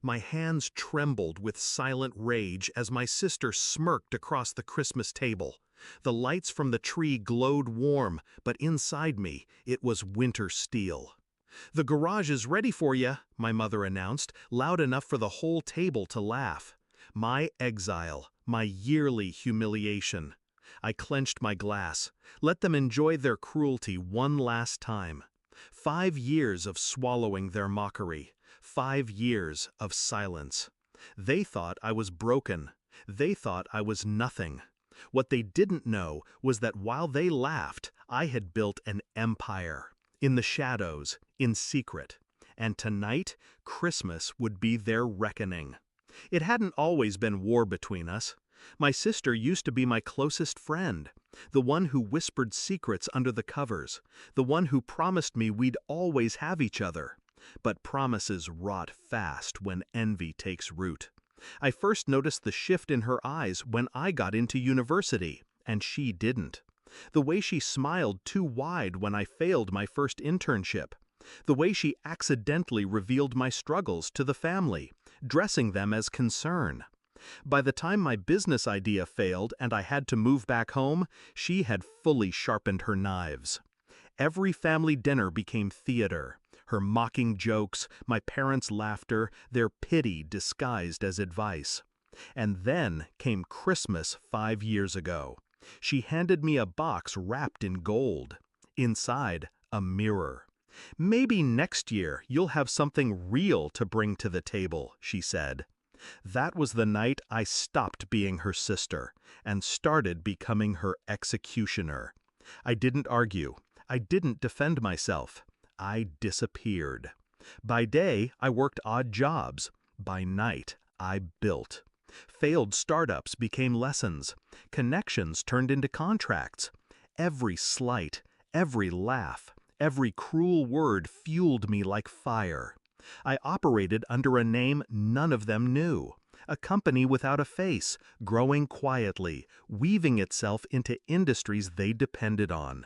My hands trembled with silent rage as my sister smirked across the Christmas table. The lights from the tree glowed warm, but inside me, it was winter steel. "The garage is ready for you," my mother announced, loud enough for the whole table to laugh. My exile, my yearly humiliation. I clenched my glass. Let them enjoy their cruelty one last time. 5 years of swallowing their mockery. 5 years of silence. They thought I was broken. They thought I was nothing. What they didn't know was that while they laughed, I had built an empire. In the shadows, in secret. And tonight, Christmas would be their reckoning. It hadn't always been war between us. My sister used to be my closest friend, the one who whispered secrets under the covers, the one who promised me we'd always have each other. But promises rot fast when envy takes root. I first noticed the shift in her eyes when I got into university, and she didn't. The way she smiled too wide when I failed my first internship. The way she accidentally revealed my struggles to the family, dressing them as concern. By the time my business idea failed and I had to move back home, she had fully sharpened her knives. Every family dinner became theater. Her mocking jokes, my parents' laughter, their pity disguised as advice. And then came Christmas 5 years ago. She handed me a box wrapped in gold. Inside, a mirror. "Maybe next year you'll have something real to bring to the table," she said. That was the night I stopped being her sister and started becoming her executioner. I didn't argue. I didn't defend myself. I disappeared. By day, I worked odd jobs. By night, I built. Failed startups became lessons. Connections turned into contracts. Every slight, every laugh, every cruel word fueled me like fire. I operated under a name none of them knew. A company without a face, growing quietly, weaving itself into industries they depended on.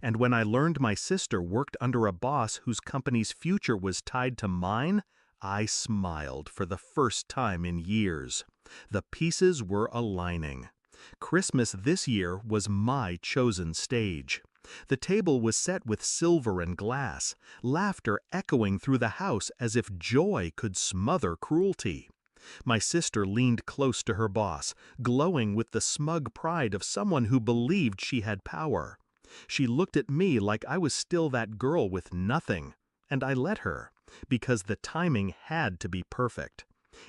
And when I learned my sister worked under a boss whose company's future was tied to mine, I smiled for the first time in years. The pieces were aligning. Christmas this year was my chosen stage. The table was set with silver and glass, laughter echoing through the house as if joy could smother cruelty. My sister leaned close to her boss, glowing with the smug pride of someone who believed she had power. She looked at me like I was still that girl with nothing, and I let her, because the timing had to be perfect.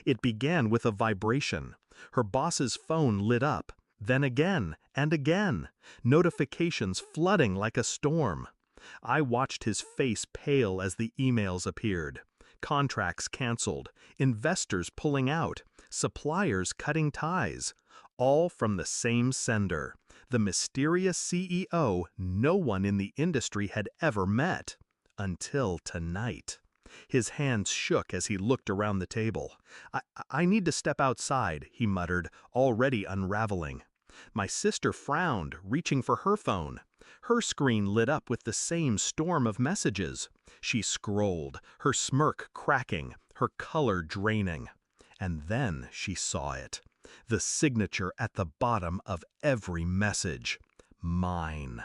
It began with a vibration. Her boss's phone lit up. Then again and again, notifications flooding like a storm. I watched his face pale as the emails appeared. Contracts canceled, investors pulling out, suppliers cutting ties, all from the same sender, the mysterious CEO no one in the industry had ever met. Until tonight. His hands shook as he looked around the table. I need to step outside," he muttered, already unraveling. My sister frowned, reaching for her phone. Her screen lit up with the same storm of messages. She scrolled, her smirk cracking, her color draining. And then she saw it. The signature at the bottom of every message. Mine.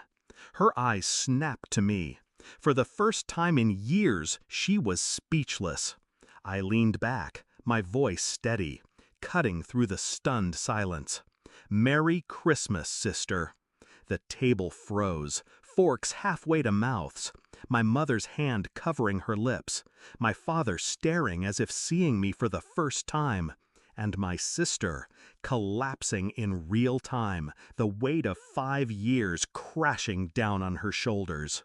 Her eyes snapped to me. For the first time in years, she was speechless. I leaned back, my voice steady, cutting through the stunned silence. "Merry Christmas, sister." The table froze, forks halfway to mouths, my mother's hand covering her lips, my father staring as if seeing me for the first time, and my sister collapsing in real time, the weight of 5 years crashing down on her shoulders.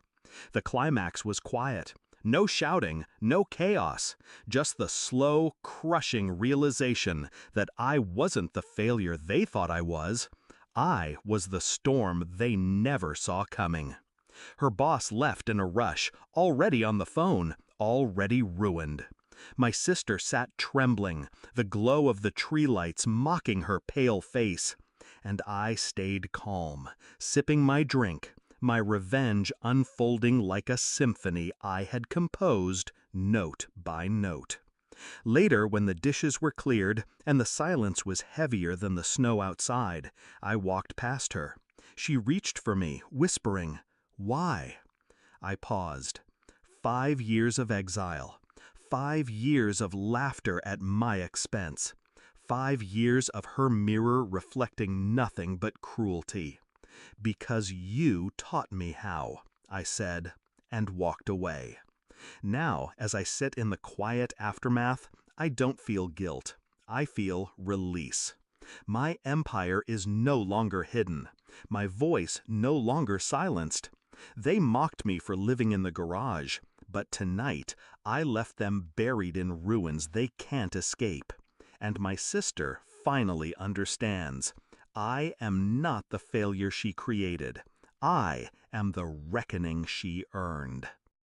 The climax was quiet. No shouting, no chaos, just the slow, crushing realization that I wasn't the failure they thought I was. I was the storm they never saw coming. Her boss left in a rush, already on the phone, already ruined. My sister sat trembling, the glow of the tree lights mocking her pale face. And I stayed calm, sipping my drink, my revenge unfolding like a symphony I had composed note by note. Later, when the dishes were cleared and the silence was heavier than the snow outside, I walked past her. She reached for me, whispering, "Why?" I paused. 5 years of exile. 5 years of laughter at my expense. 5 years of her mirror reflecting nothing but cruelty. "Because you taught me how," I said, and walked away. Now, as I sit in the quiet aftermath, I don't feel guilt. I feel release. My empire is no longer hidden. My voice no longer silenced. They mocked me for living in the garage, but tonight I left them buried in ruins they can't escape. And my sister finally understands. I am not the failure she created. I am the reckoning she earned.